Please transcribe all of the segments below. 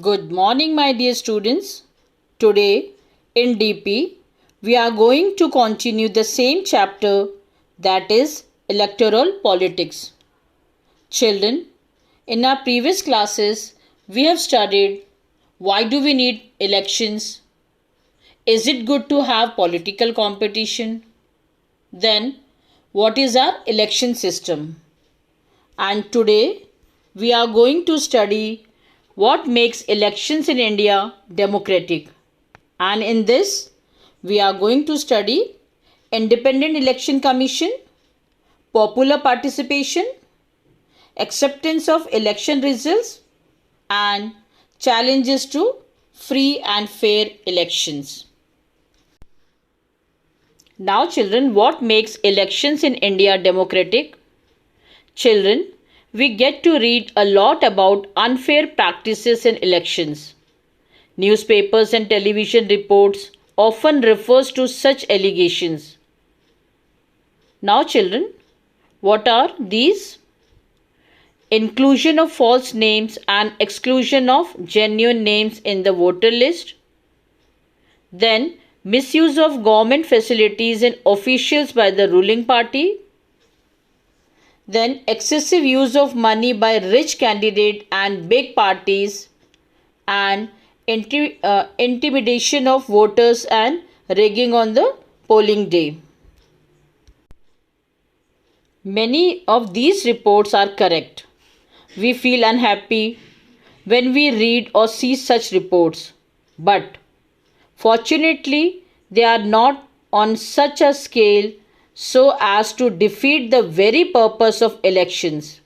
Good morning, my dear students. Today in DP, we are going to continue the same chapter, that is electoral politics. Children, in our previous classes, we have studied why do we need elections? Is it good to have political competition? Then, what is our election system? And today, we are going to study what makes elections in India democratic. And in this, we are going to study Independent Election Commission, popular participation, acceptance of election results, and challenges to free and fair elections. Now, children, what makes elections in India democratic? Children, we get to read a lot about unfair practices in elections. Newspapers and television reports often refers to such allegations. Now children, what are these? Inclusion of false names and exclusion of genuine names in the voter list. Then misuse of government facilities and officials by the ruling party. Then excessive use of money by rich candidates and big parties, and intimidation of voters and rigging on the polling day. Many of these reports are correct. We feel unhappy when we read or see such reports, but fortunately, they are not on such a scale so as to defeat the very purpose of elections.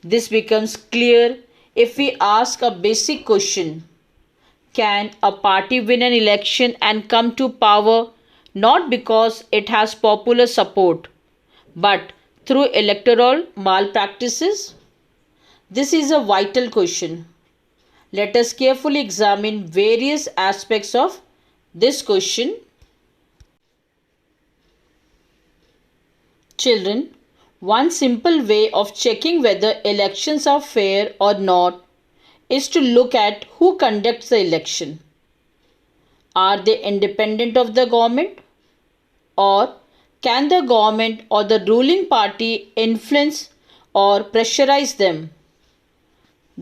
This becomes clear if we ask a basic question. Can a party win an election and come to power not because it has popular support, but through electoral malpractices? This is a vital question. Let us carefully examine various aspects of this question. Children, one simple way of checking whether elections are fair or not is to look at who conducts the election. Are they independent of the government? Or can the government or the ruling party influence or pressurize them?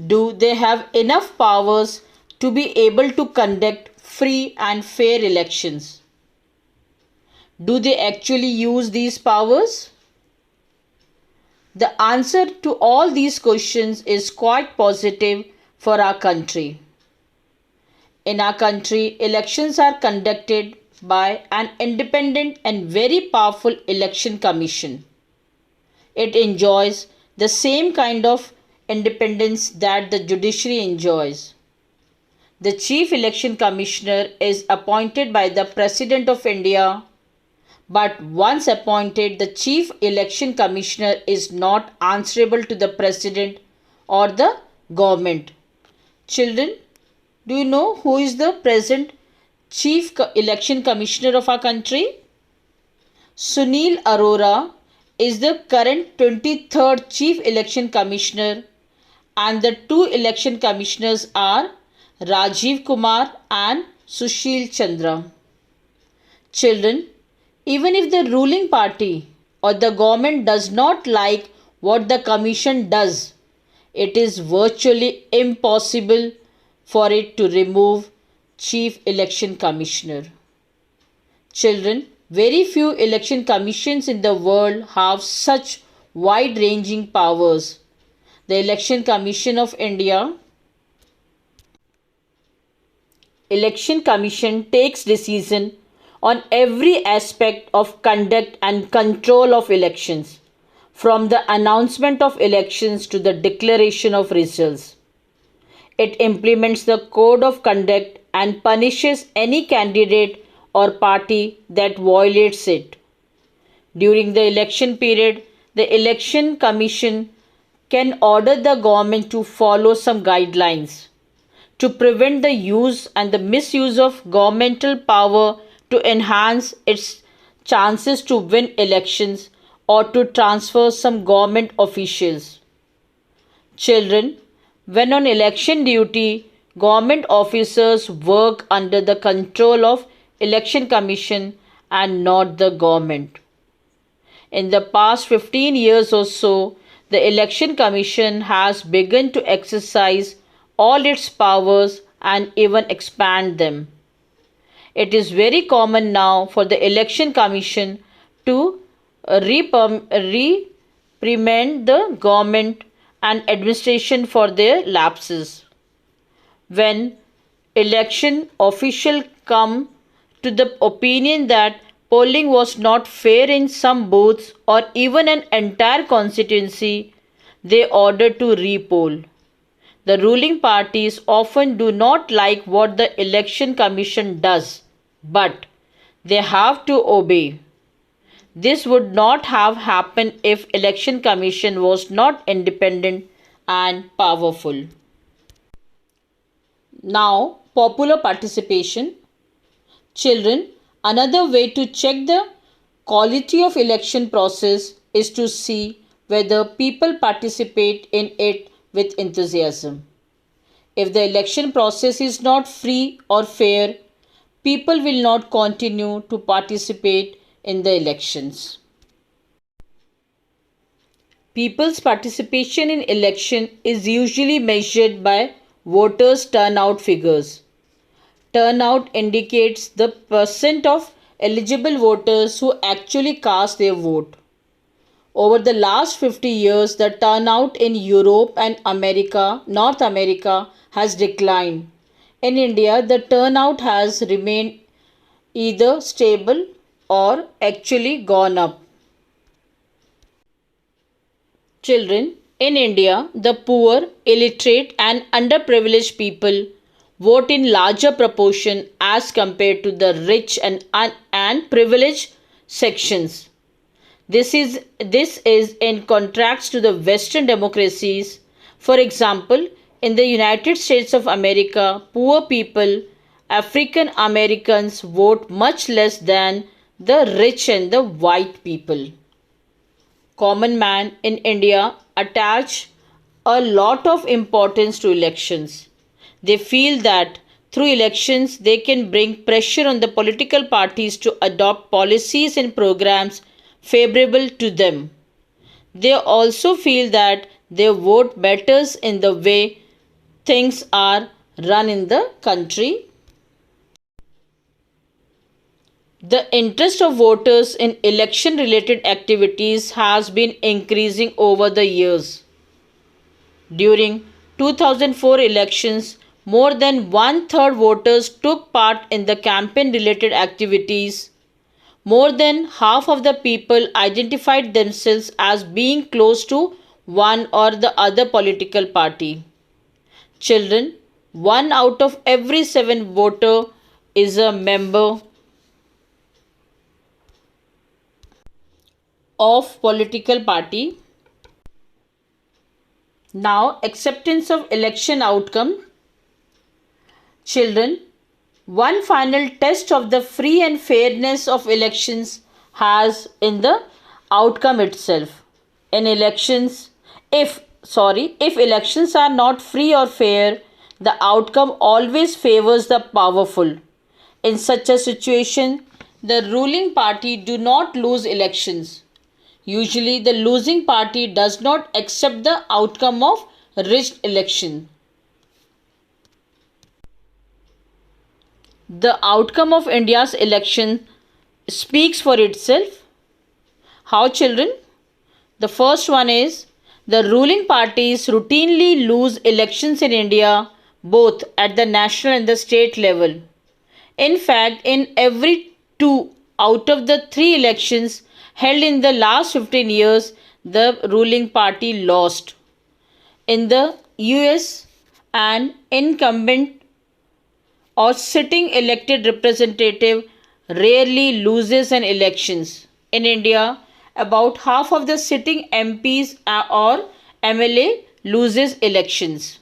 Do they have enough powers to be able to conduct free and fair elections? Do they actually use these powers? The answer to all these questions is quite positive for our country. In our country, elections are conducted by an independent and very powerful election commission. It enjoys the same kind of independence that the judiciary enjoys. The Chief Election Commissioner is appointed by the President of India, but once appointed, the Chief Election Commissioner is not answerable to the President or the government. Children, do you know who is the present Chief Election Commissioner of our country? Sunil Arora is the current 23rd Chief Election Commissioner, and the two election commissioners are Rajiv Kumar and Sushil Chandra. Children, even if the ruling party or the government does not like what the commission does, it is virtually impossible for it to remove Chief Election Commissioner. Children, very few election commissions in the world have such wide-ranging powers. The Election Commission of India. Election Commission takes decision on every aspect of conduct and control of elections, from the announcement of elections to the declaration of results. It implements the code of conduct and punishes any candidate or party that violates it. During the election period, the Election Commission can order the government to follow some guidelines to prevent the use and the misuse of governmental power to enhance its chances to win elections or to transfer some government officials. Children, when on election duty, Government officers work under the control of Election Commission and not the government. In the past 15 years or so, the Election Commission has begun to exercise all its powers and even expand them. It is very common now for the Election Commission to reprimand the government and administration for their lapses. When election officials come to the opinion that polling was not fair in some booths or even an entire constituency, they order to repoll. The ruling parties often do not like what the election commission does, but they have to obey. This would not have happened if election commission was not independent and powerful. Now, popular participation. Children, another way to check the quality of election process is to see whether people participate in it with enthusiasm. If the election process is not free or fair, people will not continue to participate in the elections. People's participation in election is usually measured by voters' turnout figures. Turnout indicates the percent of eligible voters who actually cast their vote. Over the last 50 years, the turnout in Europe and North America, has declined. In India, the turnout has remained either stable or actually gone up. Children, in India, the poor, illiterate, and underprivileged people vote in larger proportion as compared to the rich and privileged sections. This is in contrast to the Western democracies. For example, in the United States of America, poor people, African Americans, vote much less than the rich and the white people. Common man in India attach a lot of importance to elections. They feel that through elections they can bring pressure on the political parties to adopt policies and programs favorable to them. They also feel that their vote matters in the way things are run in the country. The interest of voters in election related activities has been increasing over the years. During 2004 elections, more than one-third voters took part in the campaign related activities. More than half of the people identified themselves as being close to one or the other political party. Children, 1 out of every 7 voter is a member of political party. Now, acceptance of election outcome. Children, one final test of the free and fairness of elections has in the outcome itself. In elections, if elections are not free or fair, the outcome always favors the powerful. In such a situation, the ruling party do not lose elections. Usually, the losing party does not accept the outcome of rigged election. The outcome of India's election speaks for itself. How, children? The first one is the ruling parties routinely lose elections in India both at the national and the state level. In fact, in every 2 out of the 3 elections held in the last 15 years, the ruling party lost. In the US, an incumbent or sitting elected representative rarely loses an elections. In India, about half of the sitting MPs or MLA loses elections.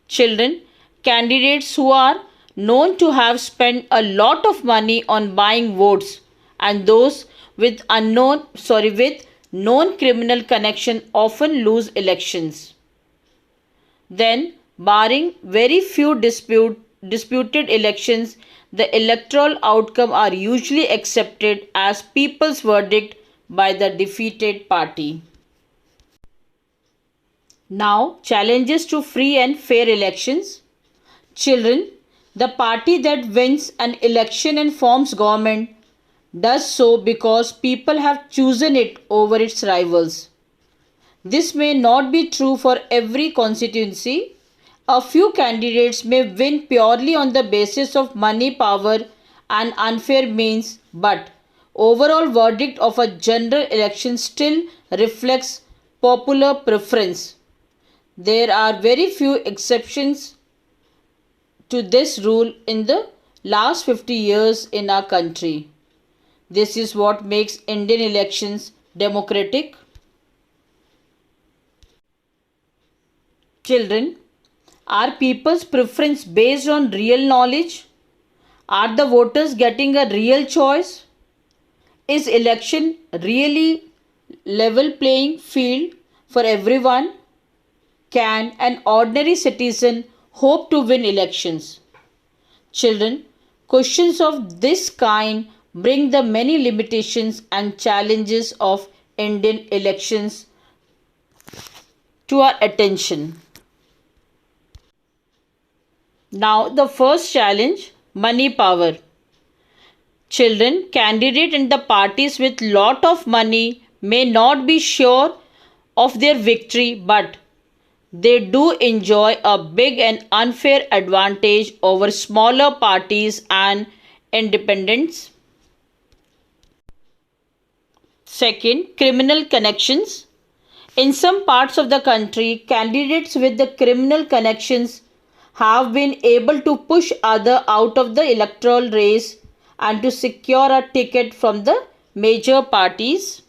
Children, candidates who are known to have spent a lot of money on buying votes and those with known criminal connection often lose elections. Then Barring very few disputed elections, the electoral outcome are usually accepted as people's verdict by the defeated party. Now, challenges to free and fair elections. Children, the party that wins an election and forms government does so because people have chosen it over its rivals. This may not be true for every constituency. A few candidates may win purely on the basis of money, power, and unfair means, but overall verdict of a general election still reflects popular preference. There are very few exceptions to this rule in the last 50 years in our country. This is what makes Indian elections democratic. Children, are people's preference based on real knowledge? Are the voters getting a real choice? Is election really level playing field for everyone? Can an ordinary citizen hope to win elections? Children, questions of this kind bring the many limitations and challenges of Indian elections to our attention. Now, the first challenge, money power. Children, candidate and the parties with lot of money may not be sure of their victory, but they do enjoy a big and unfair advantage over smaller parties and independents. Second, criminal connections. In some parts of the country, candidates with the criminal connections have been able to push others out of the electoral race and to secure a ticket from the major parties.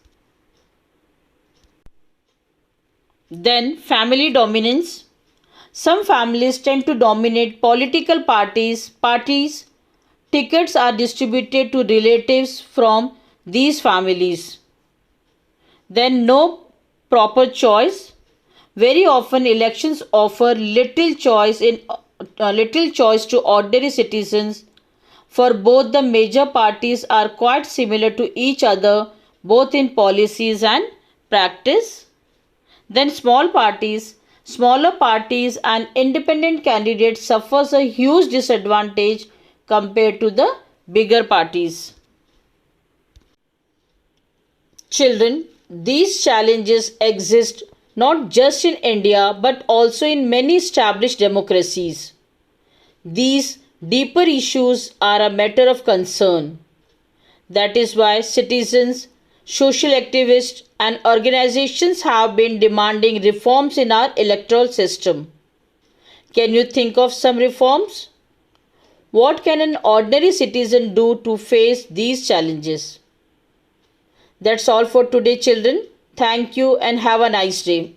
Then, family dominance. Some families tend to dominate political parties. Tickets are distributed to relatives from these families. Then, no proper choice. Very often elections offer little choice to ordinary citizens, for both the major parties are quite similar to each other both in policies and practice. Then smaller parties and independent candidates suffers a huge disadvantage compared to the bigger parties. Children, these challenges exist not just in India but also in many established democracies. These deeper issues are a matter of concern. That is why citizens, social activists, and organizations have been demanding reforms in our electoral system. Can you think of some reforms? What can an ordinary citizen do to face these challenges? That's all for today, children. Thank you and have a nice day.